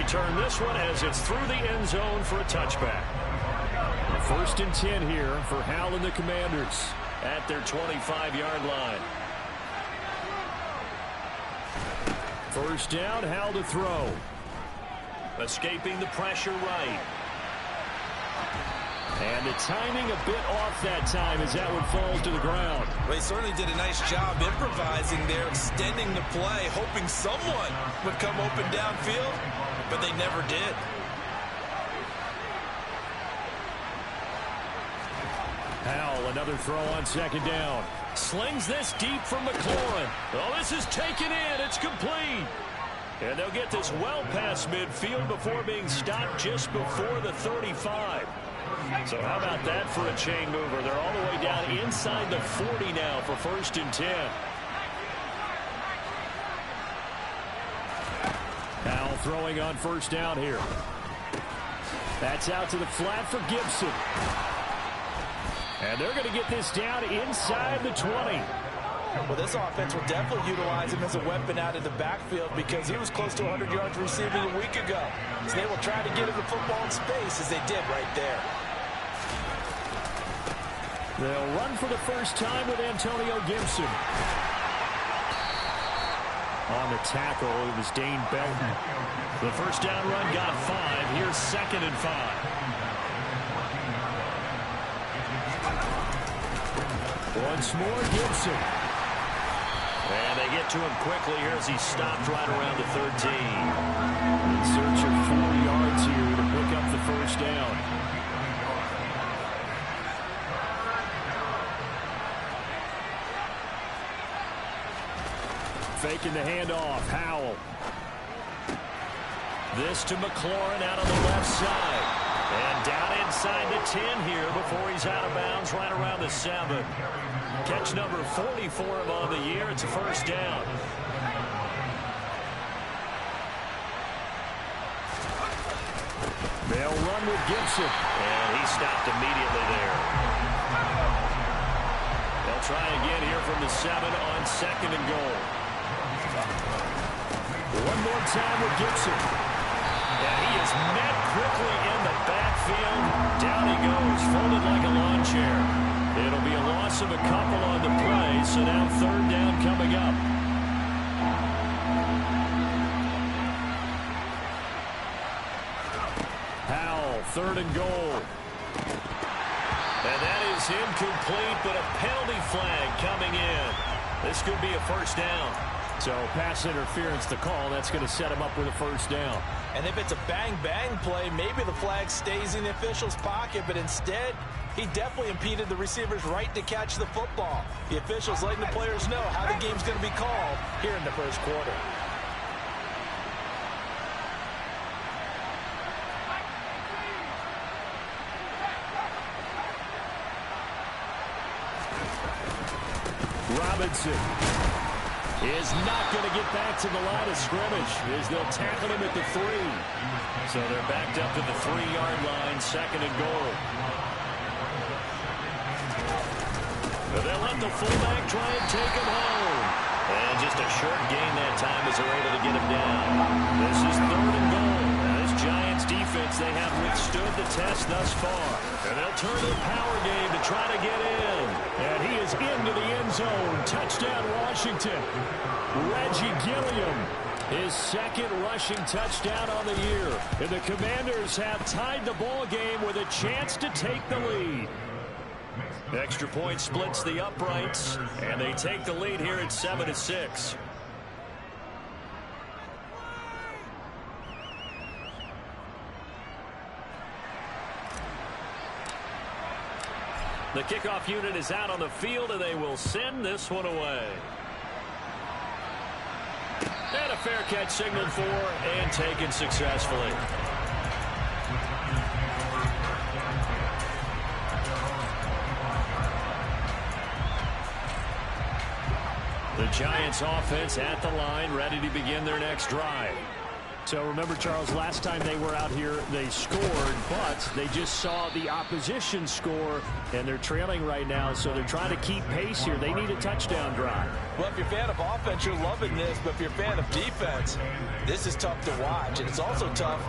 return this one as it's through the end zone for a touchback. 1st and 10 here for Hal and the Commanders at their 25-yard line. 1st down, Hal to throw. Escaping the pressure right. And the timing a bit off that time as that one falls to the ground. Well, he certainly did a nice job improvising there, extending the play, hoping someone would come open downfield, but they never did. Howell, another throw on 2nd down. Slings this deep from McLaurin. Oh, this is taken in. It's complete. And they'll get this well past midfield before being stopped just before the 35. So how about that for a chain mover? They're all the way down inside the 40 now for 1st and 10. Howell throwing on 1st down here. That's out to the flat for Gibson. And they're going to get this down inside the 20. Well, this offense will definitely utilize him as a weapon out of the backfield because he was close to 100 yards receiving a week ago. So they will try to get him the football in space as they did right there. They'll run for the first time with Antonio Gibson. On the tackle, it was Dane Belton. The 1st down run got 5. Here's 2nd and 5. Once more, Gibson. And they get to him quickly here as he stopped right around the 13. In search of 4 yards here to pick up the 1st down. Faking the handoff, Howell. This to McLaurin out on the left side. And down inside the 10 here before he's out of bounds right around the 7. Catch number 40 for him on the year. It's a 1st down. They'll run with Gibson. And he stopped immediately there. They'll try again here from the 7 on 2nd and goal. One more time with Gibson. And he is met quickly in the backfield. Down he goes, folded like a lawn chair. It'll be a loss of a couple on the play, so now 3rd down coming up. Howell, 3rd and goal. And that is incomplete, but a penalty flag coming in. This could be a 1st down. So pass interference the call. That's going to set him up with a 1st down. And if it's a bang-bang play, maybe the flag stays in the official's pocket, but instead, he definitely impeded the receiver's right to catch the football. The officials letting the players know how the game's going to be called here in the 1st quarter. Robinson is not going to get back to the line of scrimmage as they'll tackle him at the 3. So they're backed up to the 3-yard line, 2nd and goal. But they'll let the fullback try and take him home. And just a short gain that time as they're able to get him down. This is 3rd and goal. Now this Giants defense, they have withstood the test thus far. And they'll turn to the power game to try to get in. And he is into the end zone. Touchdown, Washington. Reggie Gilliam, his 2nd rushing touchdown on the year. And the Commanders have tied the ball game with a chance to take the lead. Extra point splits the uprights, and they take the lead here at 7-6. The kickoff unit is out on the field, and they will send this one away. And a fair catch signaled for and taken successfully. The Giants offense at the line, ready to begin their next drive. So remember, Charles, last time they were out here, they scored, but they just saw the opposition score, and they're trailing right now, so they're trying to keep pace here. They need a touchdown drive. Well, if you're a fan of offense, you're loving this, but if you're a fan of defense, this is tough to watch, and it's also tough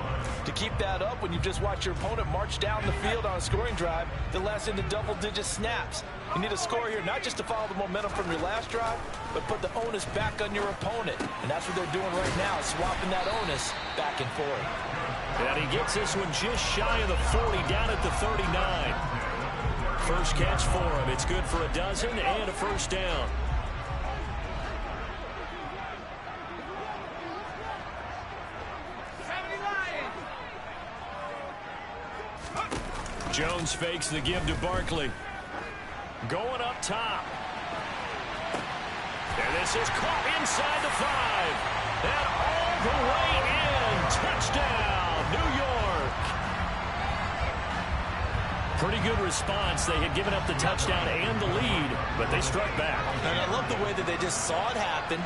to keep that up when you just watch your opponent march down the field on a scoring drive that lasts into double-digit snaps. You need a score here, not just to follow the momentum from your last drive, but put the onus back on your opponent. And that's what they're doing right now, swapping that onus back and forth. And he gets this one just shy of the 40, down at the 39. First catch for him. It's good for a dozen and a first down. Jones fakes the give to Barkley. Going up top. And this is caught inside the 5. And all the way in. Touchdown, New York. Pretty good response. They had given up the touchdown and the lead, but they struck back. And I love the way that they just saw it happen.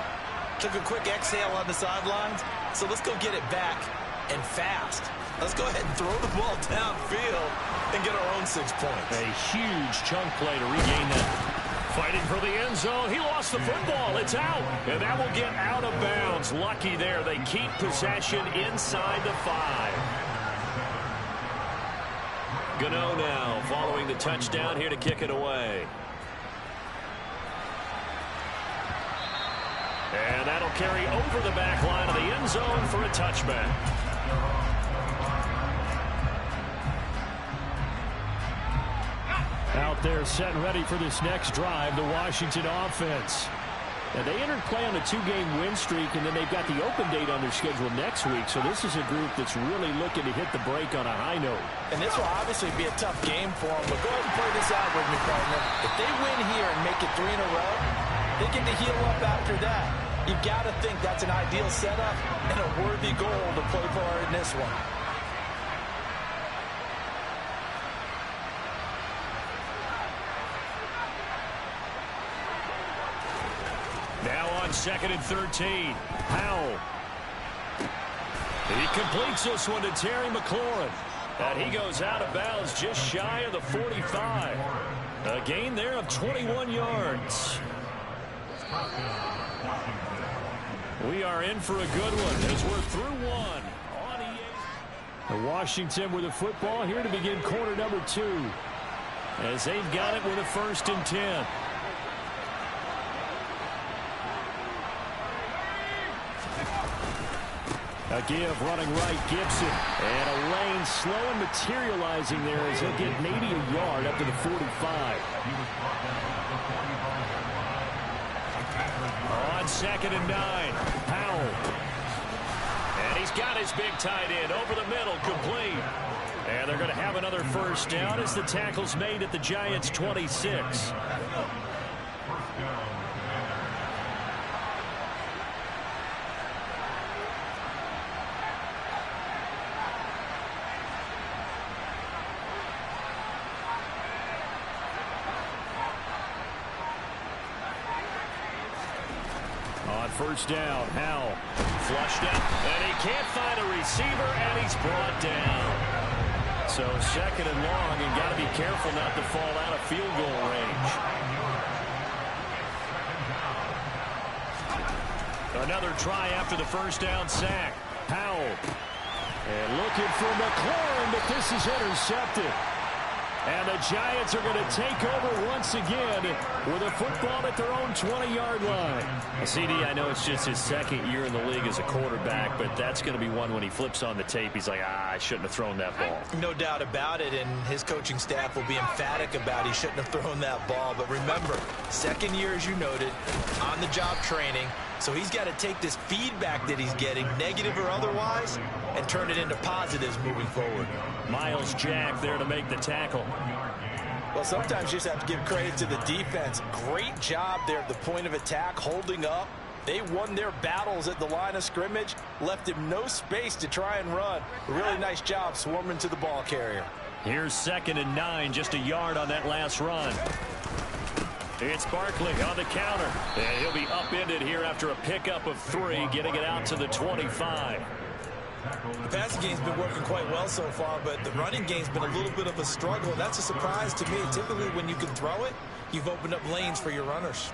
Took a quick exhale on the sidelines. So let's go get it back and fast. Let's go ahead and throw the ball downfield and get our own 6 points. A huge chunk play to regain that. Fighting for the end zone. He lost the football. It's out. And that will get out of bounds. Lucky there. They keep possession inside the 5. Gano now following the touchdown here to kick it away. And that'll carry over the back line of the end zone for a touchback. Out there set and ready for this next drive, the Washington offense. And they entered play on a 2-game win streak, and then they've got the open date on their schedule next week. So this is a group that's really looking to hit the break on a high note. And this will obviously be a tough game for them, but go ahead and play this out with me, partner. If they win here and make it 3 in a row, they get to heal up after that. You've got to think that's an ideal setup and a worthy goal to play for in this one. Now on 2nd and 13. Powell. He completes this one to Terry McLaurin. And he goes out of bounds just shy of the 45. A gain there of 21 yards. We are in for a good one as we're through one. On EA. Washington with the football here to begin quarter number 2. As they've got it with a 1st and 10. A give running right, Gibson. And a lane slow and materializing there as he'll get maybe a yard up to the 45. On 2nd and 9, Powell. And he's got his big tight end over the middle, complete. And they're going to have another first down as the tackle's made at the Giants' 26. First down, Howell flushed out, and he can't find a receiver, and he's brought down. So 2nd and long, and got to be careful not to fall out of field goal range. Another try after the first down sack. Powell. And looking for McLaurin, but this is intercepted. And the Giants are going to take over once again with a football at their own 20-yard line. CD, I know it's just his 2nd year in the league as a quarterback, but that's going to be one when he flips on the tape. He's like, I shouldn't have thrown that ball. No doubt about it, and his coaching staff will be emphatic about he shouldn't have thrown that ball. But remember, 2nd year, as you noted, on-the-job training. So he's got to take this feedback that he's getting, negative or otherwise, and turn it into positives moving forward. Miles Jack there to make the tackle. Well, sometimes you just have to give credit to the defense. Great job there at the point of attack, holding up. They won their battles at the line of scrimmage, left him no space to try and run. A really nice job swarming to the ball carrier. Here's 2nd and 9, just a yard on that last run. It's Barkley on the counter, and he'll be upended here after a pickup of 3, getting it out to the 25. The passing game's been working quite well so far, but the running game's been a little bit of a struggle. That's a surprise to me. Typically, when you can throw it, you've opened up lanes for your runners.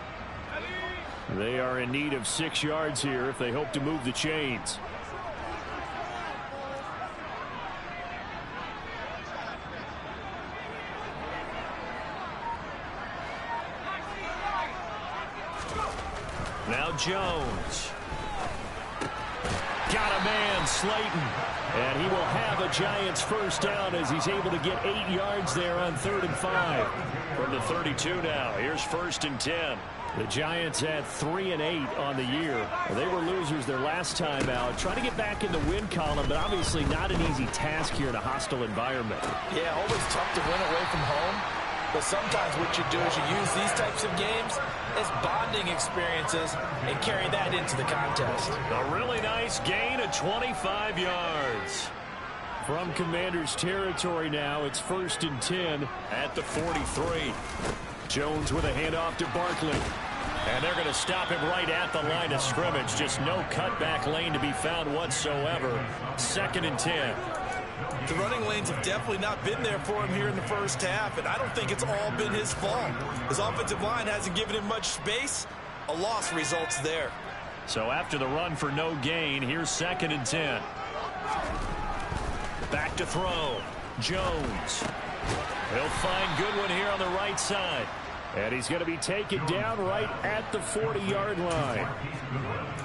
They are in need of 6 yards here if they hope to move the chains. Now Jones. Got a man, Slayton. And he will have a Giants first down as he's able to get 8 yards there on 3rd and 5. From the 32 now. Here's 1st and 10. The Giants had 3 and 8 on the year. They were losers their last time out. Trying to get back in the win column, but obviously not an easy task here in a hostile environment. Yeah, always tough to win away from home. But sometimes what you do is you use these types of games as bonding experiences and carry that into the contest. A really nice gain of 25 yards. From Commander's territory now, it's 1st and 10 at the 43. Jones with a handoff to Barkley. And they're going to stop him right at the line of scrimmage. Just no cutback lane to be found whatsoever. 2nd and 10. The running lanes have definitely not been there for him here in the first half, and I don't think it's all been his fault. His offensive line hasn't given him much space. A loss results there. So after the run for no gain, here's 2nd and 10. Back to throw. Jones. He'll find Goodwin here on the right side. And he's going to be taken down right at the 40-yard line.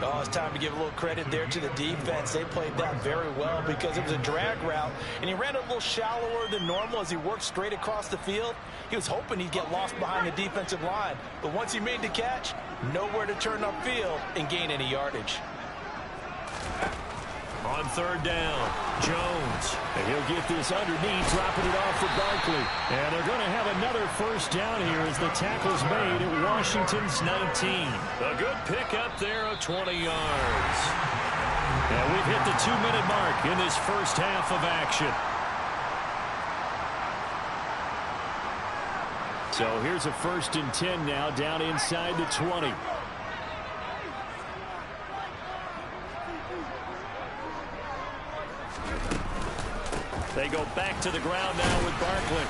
Oh, it's time to give a little credit there to the defense. They played that very well because it was a drag route, and he ran a little shallower than normal as he worked straight across the field. He was hoping he'd get lost behind the defensive line, but once he made the catch, nowhere to turn upfield and gain any yardage. On 3rd down, Jones. And he'll get this underneath, dropping it off for Barkley. And they're going to have another first down here as the tackle's made at Washington's 19. A good pickup there of 20 yards. And we've hit the 2-minute mark in this first half of action. So here's a 1st and 10 now down inside the 20. They go back to the ground now with Barkley.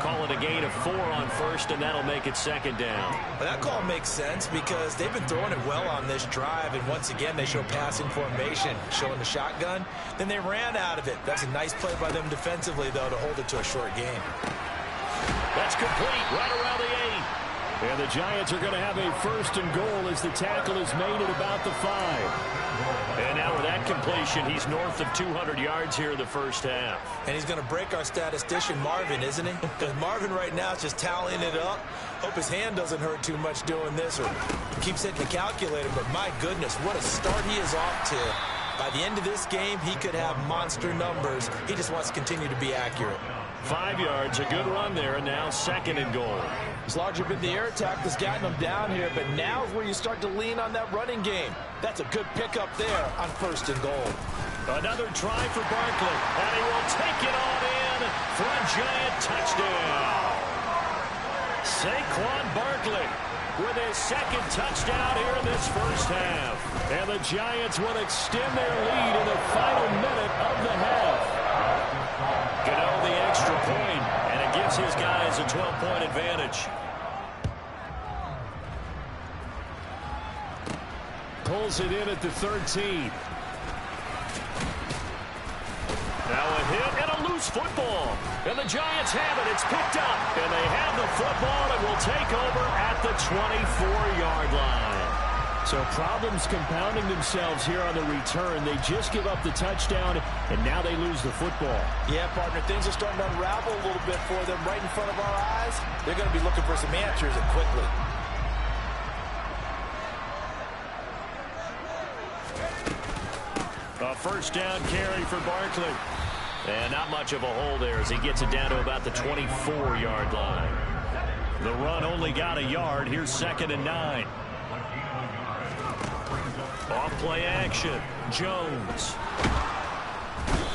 Call it a gain of 4 on 1st, and that'll make it 2nd down. Well, that call makes sense because they've been throwing it well on this drive, and once again they show passing formation, showing the shotgun. Then they ran out of it. That's a nice play by them defensively, though, to hold it to a short gain. That's complete right around the 8. And the Giants are going to have a 1st and goal as the tackle is made at about the 5. And now with that completion, he's north of 200 yards here in the first half. And he's going to break our statistician, Marvin, isn't he? Because Marvin right now is just tallying it up. Hope his hand doesn't hurt too much doing this or keeps hitting the calculator. But my goodness, what a start he is off to. By the end of this game, he could have monster numbers. He just wants to continue to be accurate. 5 yards, a good run there, and now 2nd and goal. It's largely been the air attack that's gotten them down here, but now is where you start to lean on that running game. That's a good pickup there on 1st and goal. Another try for Barkley, and he will take it on in for a Giant touchdown. Saquon Barkley with his 2nd touchdown here in this first half. And the Giants will extend their lead in the final minute of the half. Gano the extra point, and it gives his guys a 12-point advantage. Pulls it in at the 13. Now a hit and a loose football. And the Giants have it. It's picked up. And they have the football and will take over at the 24-yard line. So problems compounding themselves here on the return. They just give up the touchdown, and now they lose the football. Yeah, partner, things are starting to unravel a little bit for them right in front of our eyes. They're going to be looking for some answers and quickly. A first down carry for Barkley. And not much of a hole there as he gets it down to about the 24-yard line. The run only got a yard. Here's 2nd and 9. Off play action. Jones.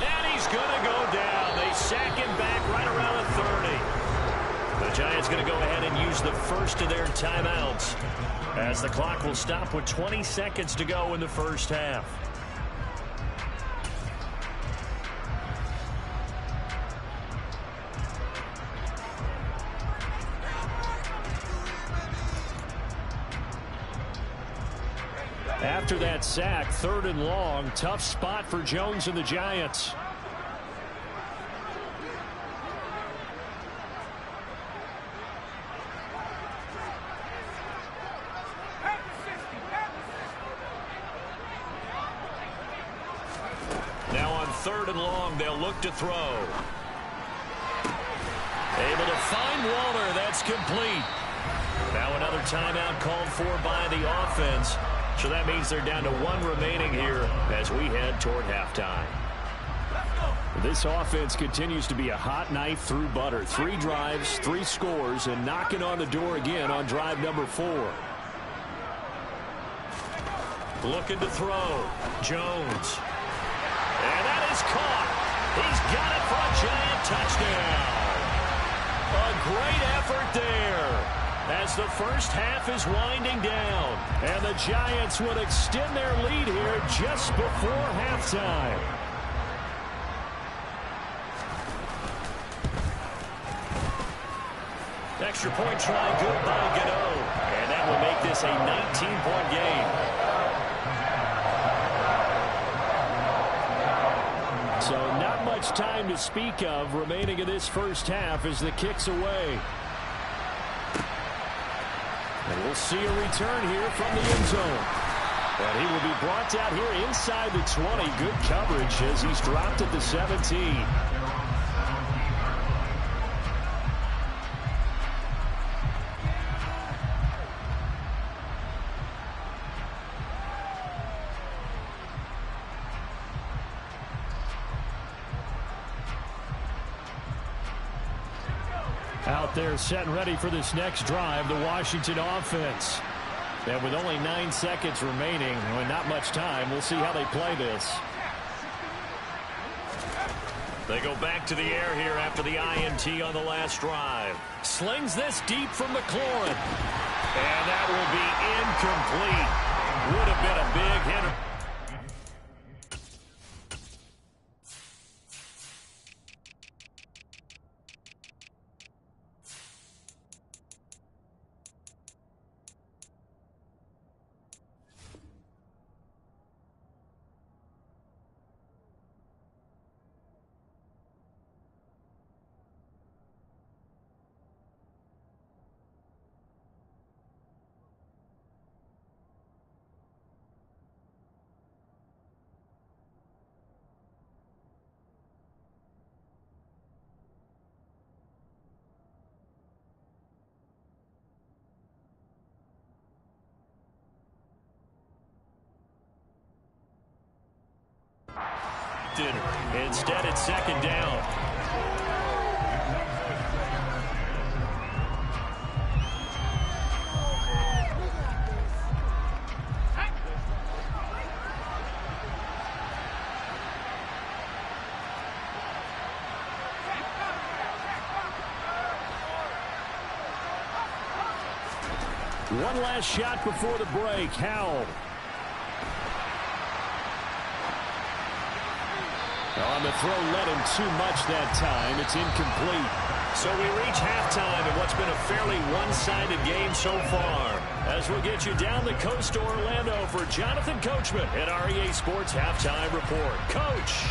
And he's going to go down. They sack him back right around the 30. The Giants going to go ahead and use the first of their timeouts as the clock will stop with 20 seconds to go in the first half. After that sack, 3rd and long, tough spot for Jones and the Giants. Now on 3rd and long, they'll look to throw. Able to find Waller. That's complete. Now another timeout called for by the offense. So that means they're down to 1 remaining here as we head toward halftime. This offense continues to be a hot knife through butter. 3 drives, 3 scores, and knocking on the door again on drive number 4. Looking to throw. Jones. And that is caught. He's got it for a Giant touchdown. A great effort there as the first half is winding down. And the Giants would extend their lead here just before halftime. Extra point try good by Gano. And that will make this a 19-point game. So not much time to speak of remaining in this first half as the kick's away. And we'll see a return here from the end zone. But he will be brought out here inside the 20. Good coverage as he's dropped at the 17. Out there set and ready for this next drive, the Washington offense. And with only 9 seconds remaining and not much time, we'll see how they play this. They go back to the air here after the INT on the last drive. Slings this deep from McLaurin. And that will be incomplete. Would have been a big hitter. Instead, it's 2nd down. One last shot before the break. Howell. On the throw, led him too much that time. It's incomplete. So we reach halftime in what's been a fairly one-sided game so far. As we'll get you down the coast to Orlando for Jonathan Coachman at our EA Sports Halftime Report. Coach.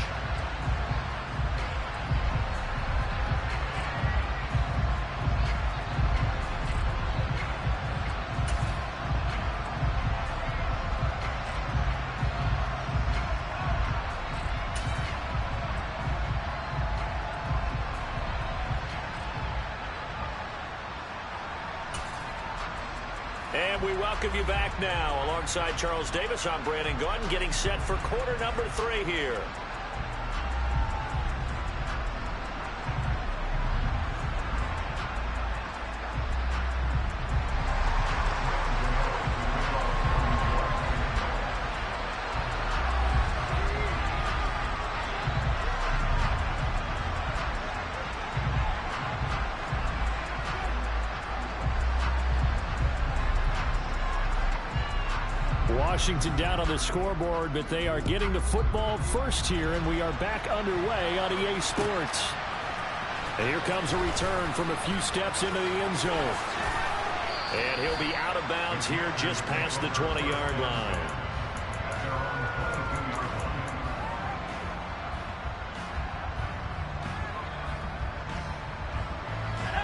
And we welcome you back now. Alongside Charles Davis, I'm Brandon Gunn, getting set for quarter number 3 here. Washington down on the scoreboard, but they are getting the football first here, and we are back underway on EA Sports. And here comes a return from a few steps into the end zone. And he'll be out of bounds here just past the 20-yard line.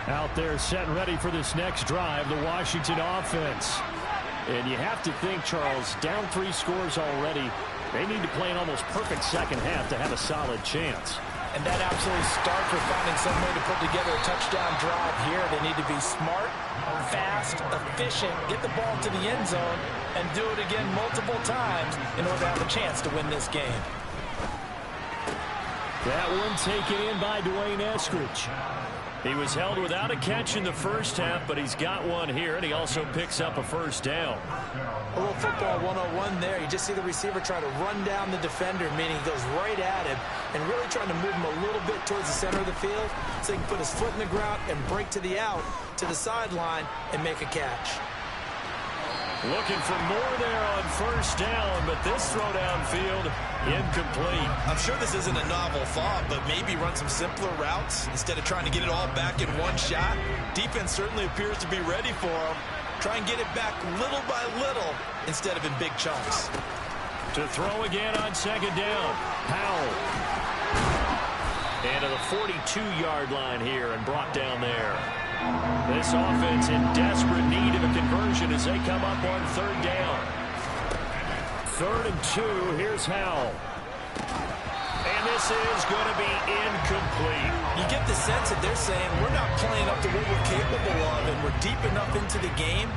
Out there set and ready for this next drive, the Washington offense. And you have to think, Charles, down 3 scores already. They need to play an almost perfect second half to have a solid chance. And that absolutely starts with finding some way to put together a touchdown drive here. They need to be smart, fast, efficient, get the ball to the end zone, and do it again multiple times in order to have a chance to win this game. That one taken in by Dwayne Eskridge. He was held without a catch in the first half, but he's got one here, and he also picks up a first down. A little football 101 there. You just see the receiver try to run down the defender, meaning he goes right at him and really trying to move him a little bit towards the center of the field so he can put his foot in the ground and break to the out, to the sideline, and make a catch. Looking for more there on first down, but this throw downfield incomplete. I'm sure this isn't a novel thought, but maybe run some simpler routes instead of trying to get it all back in one shot. Defense certainly appears to be ready for him. Try and get it back little by little instead of in big chunks. To throw again on second down, Powell. And to the 42-yard line here and brought down there. This offense in desperate need of a conversion as they come up on third down. 3rd and 2. Here's Howell. And this is going to be incomplete. You get the sense that they're saying we're not playing up to what we're capable of, and we're deep enough into the game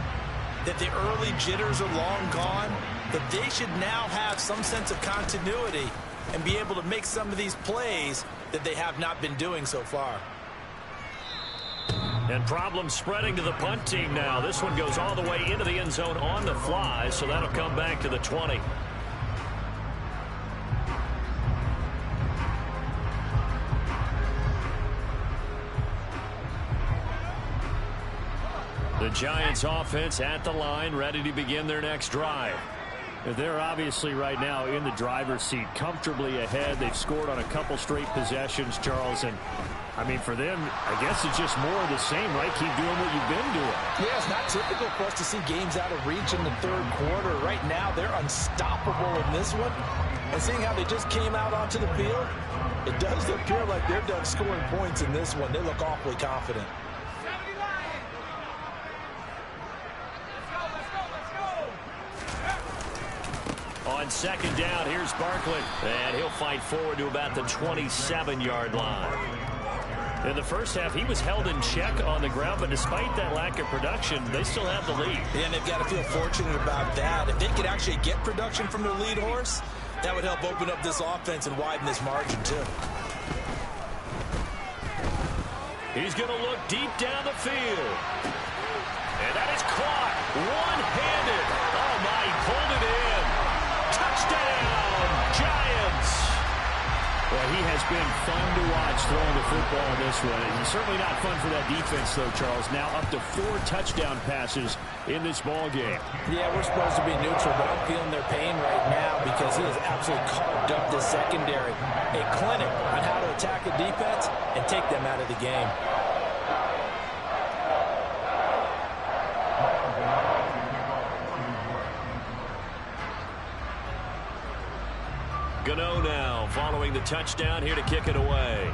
that the early jitters are long gone, that they should now have some sense of continuity and be able to make some of these plays that they have not been doing so far. And problems spreading to the punt team now. This one goes all the way into the end zone on the fly, so that'll come back to the 20. The Giants offense at the line, ready to begin their next drive. They're obviously right now in the driver's seat, comfortably ahead. They've scored on a couple straight possessions, Charles, and I mean, for them, I guess it's just more of the same, right? Keep doing what you've been doing. Yeah, it's not typical for us to see games out of reach in the third quarter. Right now, they're unstoppable in this one. And seeing how they just came out onto the field, it does appear like they're done scoring points in this one. They look awfully confident. On second down, here's Barkley. And he'll fight forward to about the 27-yard line. In the first half, he was held in check on the ground, but despite that lack of production, they still have the lead. Yeah, and they've got to feel fortunate about that. If they could actually get production from their lead horse, that would help open up this offense and widen this margin, too. He's going to look deep down the field. And that is caught one-handed. Oh, my, he pulled it in. Touchdown, Giants. Well, he has been fun to watch throwing the football in this one. And certainly not fun for that defense, though, Charles. Now up to 4 touchdown passes in this ball game. Yeah, we're supposed to be neutral, but I'm feeling their pain right now because he has absolutely carved up the secondary. A clinic on how to attack a defense and take them out of the game. Gano now following the touchdown here to kick it away.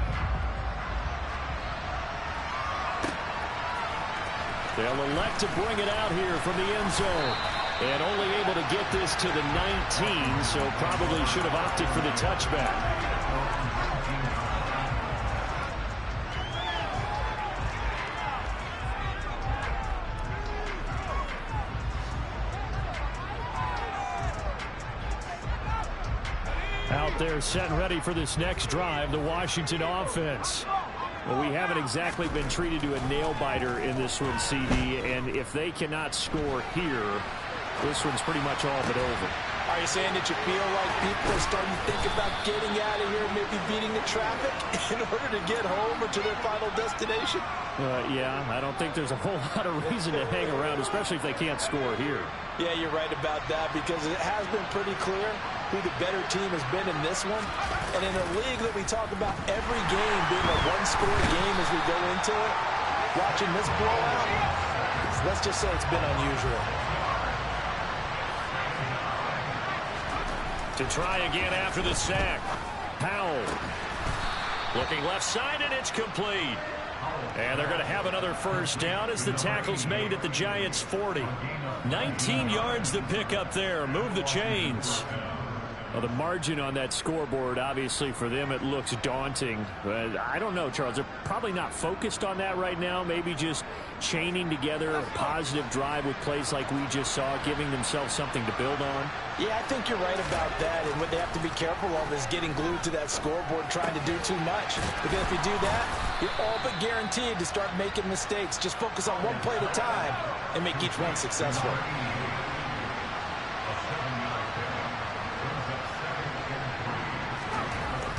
They'll elect to bring it out here from the end zone. And only able to get this to the 19, so probably should have opted for the touchback. Out there set and ready for this next drive, the Washington offense. Well, we haven't exactly been treated to a nail-biter in this one, CD, and if they cannot score here, this one's pretty much all but over. Are you saying that you feel like people are starting to think about getting out of here, maybe beating the traffic in order to get home or to their final destination? Yeah, I don't think there's a whole lot of reason to hang around, especially if they can't score here. Yeah, you're right about that because it has been pretty clear who the better team has been in this one. And in a league that we talk about every game being a one-score game as we go into it, watching this blowout, let's just say it's been unusual. To try again after the sack. Powell. Looking left side, and it's complete. And they're going to have another first down as the tackle's made at the Giants' 40. 19 yards to pick up there. Move the chains. Well, the margin on that scoreboard, obviously, for them, it looks daunting. But I don't know, Charles. They're probably not focused on that right now. Maybe just chaining together a positive drive with plays like we just saw, giving themselves something to build on. Yeah, I think you're right about that. And what they have to be careful of is getting glued to that scoreboard, trying to do too much. Because if you do that, you're all but guaranteed to start making mistakes. Just focus on one play at a time and make each one successful.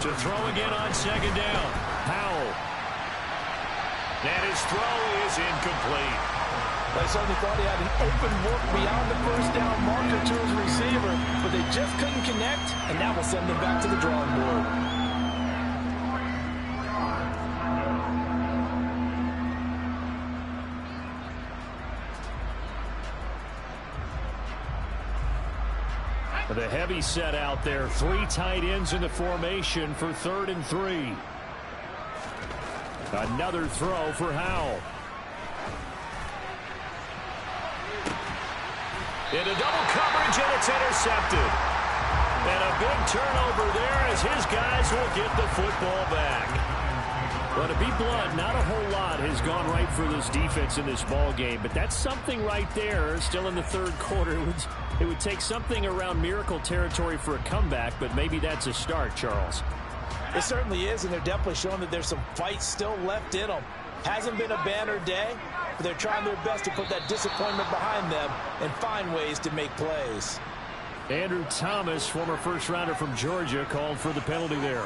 To throw again on second down. Powell. And his throw is incomplete. I certainly thought he had an open look beyond the first down marker to his receiver, but they just couldn't connect, and that will send them back to the drawing board. The heavy set out there. 3 tight ends in the formation for 3rd and 3. Another throw for Howell. Into double coverage, and it's intercepted. And a big turnover there as his guys will get the football back. Well, to be blunt, not a whole lot has gone right for this defense in this ball game, but that's something right there. Still in the 3rd quarter. It would take something around miracle territory for a comeback, but maybe that's a start, Charles. It certainly is, and they're definitely showing that there's some fight still left in them. Hasn't been a banner day, but they're trying their best to put that disappointment behind them and find ways to make plays. Andrew Thomas, former first-rounder from Georgia, called for the penalty there.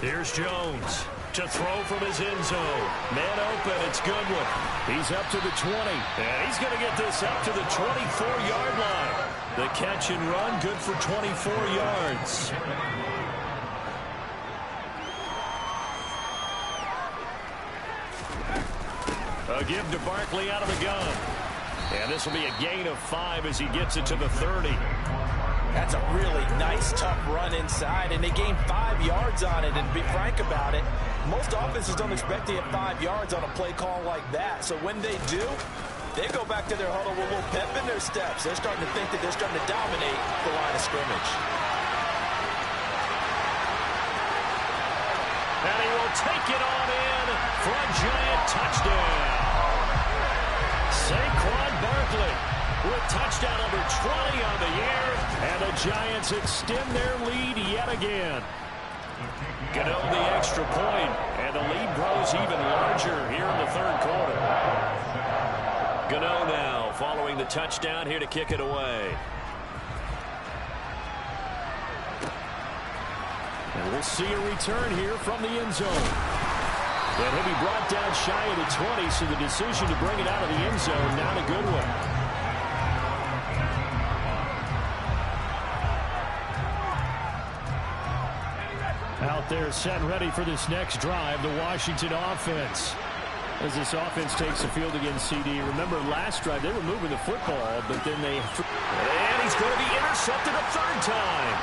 Here's Jones to throw from his end zone. Man open, it's Goodwin. He's up to the 20, and he's going to get this up to the 24-yard line. The catch and run, good for 24 yards. A give to Barkley out of the gun. And this will be a gain of 5 as he gets it to the 30. That's a really nice, tough run inside, and they gained 5 yards on it. And to be frank about it, most offenses don't expect to get 5 yards on a play call like that. So when they do, they go back to their huddle with a little pep in their steps. They're starting to think that they're starting to dominate the line of scrimmage. And he will take it on in for a Giant touchdown. Saquon Barkley with touchdown number 20 on the year, and the Giants extend their lead yet again. Gano the extra point, and the lead grows even larger here in the 3rd quarter. Gano now following the touchdown here to kick it away. And we'll see a return here from the end zone. And he'll be brought down shy of the 20, so the decision to bring it out of the end zone, not a good one. Out there set and ready for this next drive, the Washington offense. As this offense takes the field against CD. Remember last drive, they were moving the football, but then they... And he's going to be intercepted a 3rd time.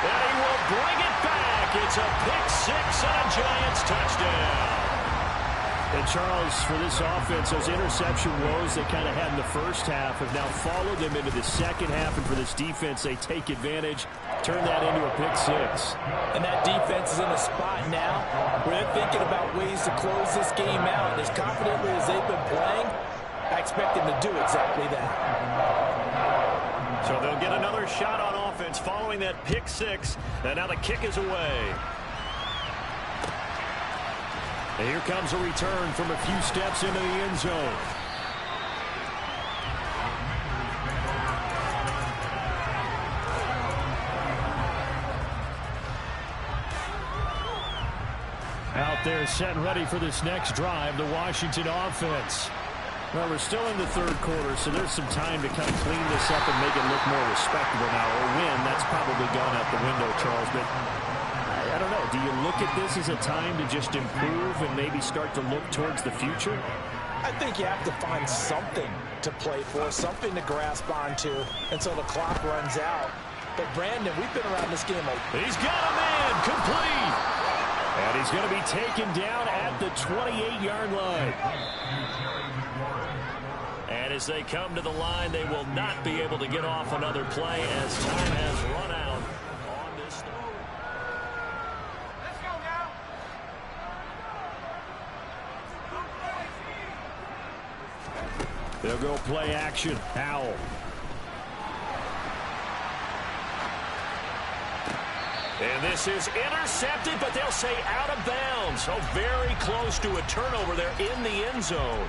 And he will bring it back. It's a pick-6 and a Giants touchdown. And Charles, for this offense, those interception woes they kind of had in the first half have now followed them into the second half. And for this defense, they take advantage, turn that into a pick-6. And that defense is in a spot now where they're thinking about ways to close this game out. And as confidently as they've been playing, I expect them to do exactly that. So they'll get another shot on offense following that pick-6. And now the kick is away. And here comes a return from a few steps into the end zone. Out there set and ready for this next drive, the Washington offense. Well, we're still in the 3rd quarter, so there's some time to kind of clean this up and make it look more respectable now. Or win, that's probably gone out the window, Charles. But I don't know. Do you look at this as a time to just improve and maybe start to look towards the future? I think you have to find something to play for, something to grasp onto until the clock runs out. But, Brandon, we've been around this game. He's got a man, complete. And he's going to be taken down at the 28-yard line. And as they come to the line, they will not be able to get off another play as time has run out on this throw. Let's go now. They'll go play action. Howell. And this is intercepted, but they'll say out of bounds. So very close to a turnover there in the end zone.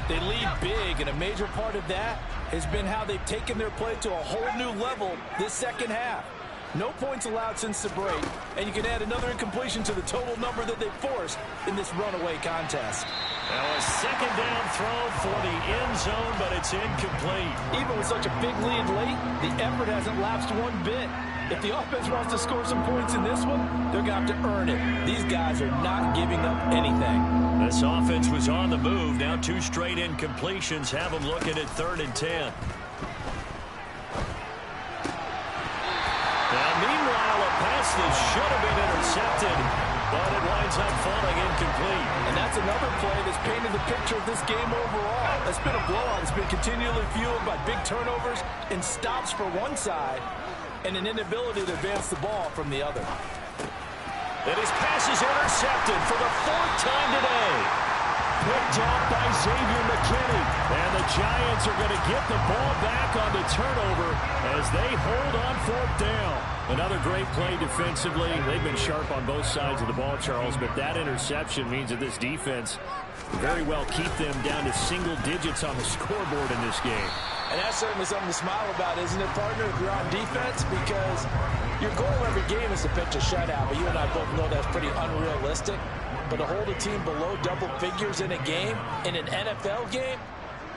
They lead big, and a major part of that has been how they've taken their play to a whole new level this second half. No points allowed since the break, and you can add another incompletion to the total number that they forced in this runaway contest. Now a second down throw for the end zone, but it's incomplete. Even with such a big lead late, the effort hasn't lapsed one bit. If the offense wants to score some points in this one, they're going to have to earn it. These guys are not giving up anything. This offense was on the move. Now 2 straight incompletions have them looking at 3rd and 10. Now, meanwhile, a pass that should have been intercepted, but it winds up falling incomplete. And that's another play that's painted the picture of this game overall. It's been a blowout. It's been continually fueled by big turnovers and stops for one side and an inability to advance the ball from the other. And his pass is intercepted for the 4th time today. Picked off by Xavier McKinney. And the Giants are going to get the ball back on the turnover as they hold on 4th down. Another great play defensively. They've been sharp on both sides of the ball, Charles, but that interception means that this defense very well keep them down to single digits on the scoreboard in this game. And that's certainly something to smile about, isn't it, partner, if you're on defense? Because your goal every game is to pitch a shutout, but you and I both know that's pretty unrealistic. But to hold a team below double figures in a game, in an NFL game,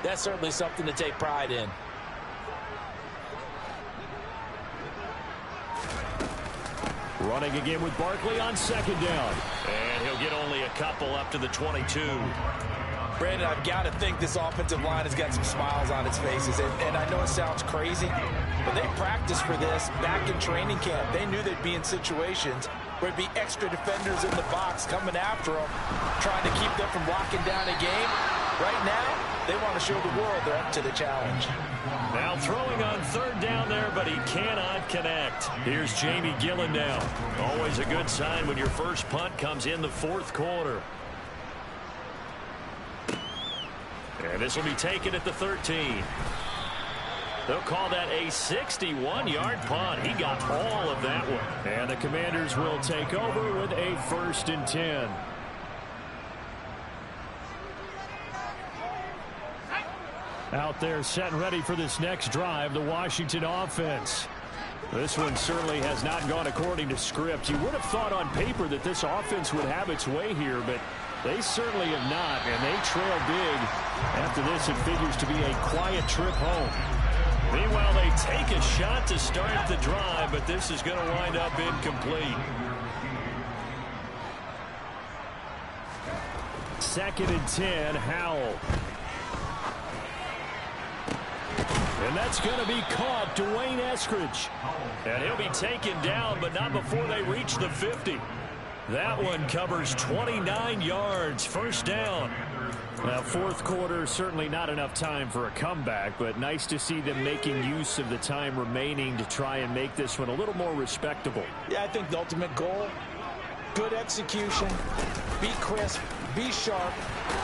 that's certainly something to take pride in. Running again with Barkley on 2nd down. And he'll get only a couple up to the 22. Brandon, I've got to think this offensive line has got some smiles on its faces. And I know it sounds crazy, but they practiced for this back in training camp. They knew they'd be in situations where it'd be extra defenders in the box coming after them, trying to keep them from locking down a game. Right now, they want to show the world they're up to the challenge. Now throwing on 3rd down there, but he cannot connect. Here's Jamie Gillen now. Always a good sign when your first punt comes in the 4th quarter. And this will be taken at the 13. They'll call that a 61-yard punt. He got all of that one. And the Commanders will take over with a 1st and 10. Out there set and ready for this next drive, the Washington offense. This one certainly has not gone according to script. You would have thought on paper that this offense would have its way here, but they certainly have not, and they trail big. After this, it figures to be a quiet trip home. Meanwhile, they take a shot to start the drive, but this is going to wind up incomplete. 2nd and 10, Howell. And that's going to be caught, Dwayne Eskridge. And he'll be taken down, but not before they reach the 50. That one covers 29 yards, 1st down. Now, 4th quarter, certainly not enough time for a comeback, but nice to see them making use of the time remaining to try and make this one a little more respectable. Yeah, I think the ultimate goal, good execution, be crisp, be sharp,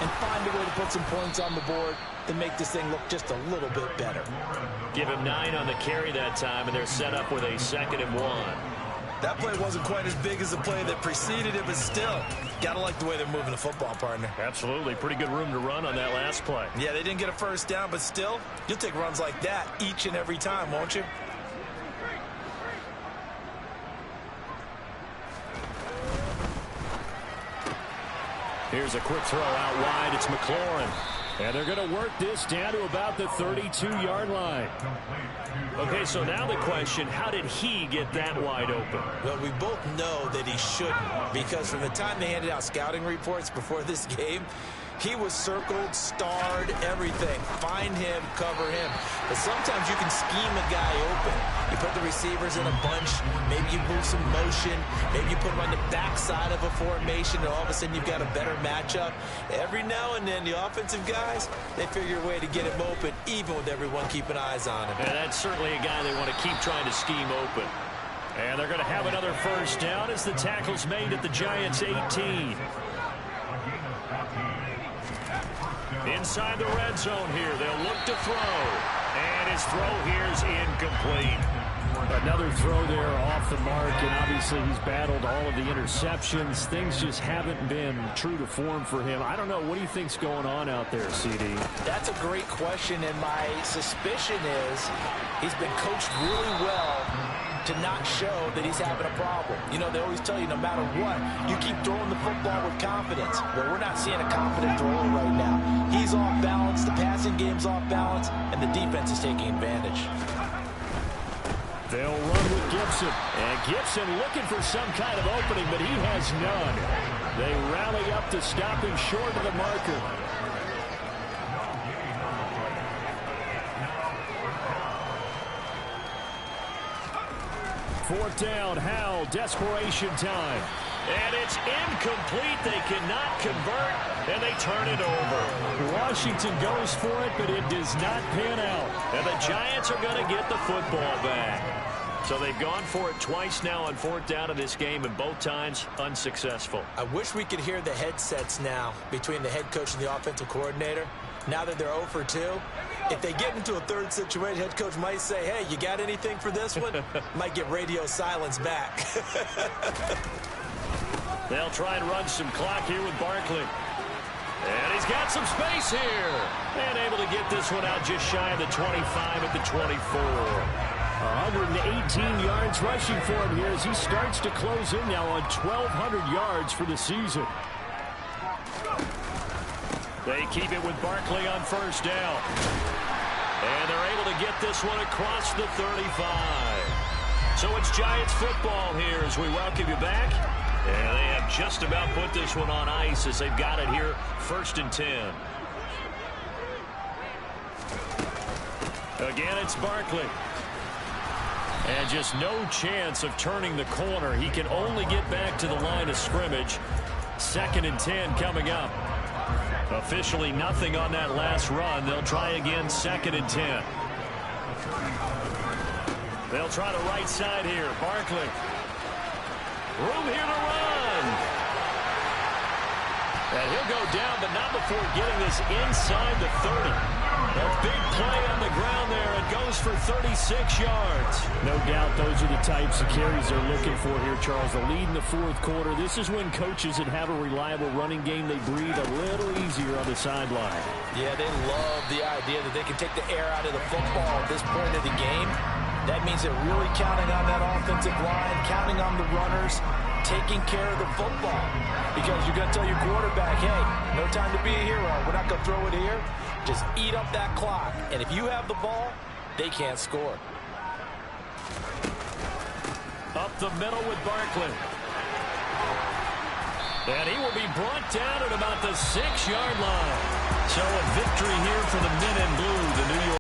and find a way to put some points on the board to make this thing look just a little bit better. Give him 9 on the carry that time, and they're set up with a 2nd and 1. That play wasn't quite as big as the play that preceded it, but still, gotta like the way they're moving the football, partner. Absolutely. Pretty good room to run on that last play. Yeah, they didn't get a 1st down, but still, you'll take runs like that each and every time, won't you? Here's a quick throw out wide. It's McLaurin. And they're going to work this down to about the 32-yard line. Okay, so now the question, how did he get that wide open? Well, we both know that he shouldn't, because from the time they handed out scouting reports before this game, He was circled, starred, everything. Find him, cover him. But sometimes you can scheme a guy open. You put the receivers in a bunch. Maybe you move some motion. Maybe you put them on the backside of a formation, and all of a sudden you've got a better matchup. Every now and then, the offensive guys, they figure a way to get him open, even with everyone keeping eyes on him. And that's certainly a guy they want to keep trying to scheme open. And they're going to have another first down as the tackle's made at the Giants' 18. Inside the red zone here, they'll look to throw. And his throw here is incomplete. Another throw there off the mark, and obviously he's battled all of the interceptions. Things just haven't been true to form for him. I don't know. What do you think's going on out there, CD? That's a great question, and my suspicion is he's been coached really well to not show that he's having a problem. You know, they always tell you no matter what, you keep throwing the football with confidence. Well, we're not seeing a confident thrower right now. He's off balance, the passing game's off balance, and the defense is taking advantage. They'll run with Gibson. And Gibson looking for some kind of opening, but he has none. They rally up to stop him short of the marker. Fourth down, Howell, desperation time. And it's incomplete. They cannot convert, and they turn it over. Washington goes for it, but it does not pan out. And the Giants are going to get the football back. So they've gone for it twice now on fourth down in this game, and both times unsuccessful. I wish we could hear the headsets now between the head coach and the offensive coordinator. Now that they're 0 for 2, if they get into a third situation, head coach might say, hey, you got anything for this one? Might get radio silence back. They'll try and run some clock here with Barkley. And he's got some space here. And able to get this one out just shy of the 25 at the 24. 118 yards rushing for him here as he starts to close in now on 1,200 yards for the season. They keep it with Barkley on first down. And they're able to get this one across the 35. So it's Giants football here as we welcome you back. And they have just about put this one on ice as they've got it here, 1st and 10. Again, it's Barkley. And just no chance of turning the corner. He can only get back to the line of scrimmage. 2nd and 10 coming up. Officially nothing on that last run. They'll try again, 2nd and 10. They'll try the right side here. Barkley. Room here to run. And he'll go down, but not before getting this inside the 30. A big play on the ground there. It goes for 36 yards. No doubt those are the types of carries they're looking for here, Charles. The lead in the fourth quarter. This is when coaches that have a reliable running game, they breathe a little easier on the sideline. Yeah, they love the idea that they can take the air out of the football at this point of the game. That means they're really counting on that offensive line, counting on the runners, taking care of the football. Because you're going to tell your quarterback, hey, no time to be a hero. We're not going to throw it here. Just eat up that clock. And if you have the ball, they can't score. Up the middle with Barkley. And he will be brought down at about the 6-yard line. So a victory here for the men in blue, the New York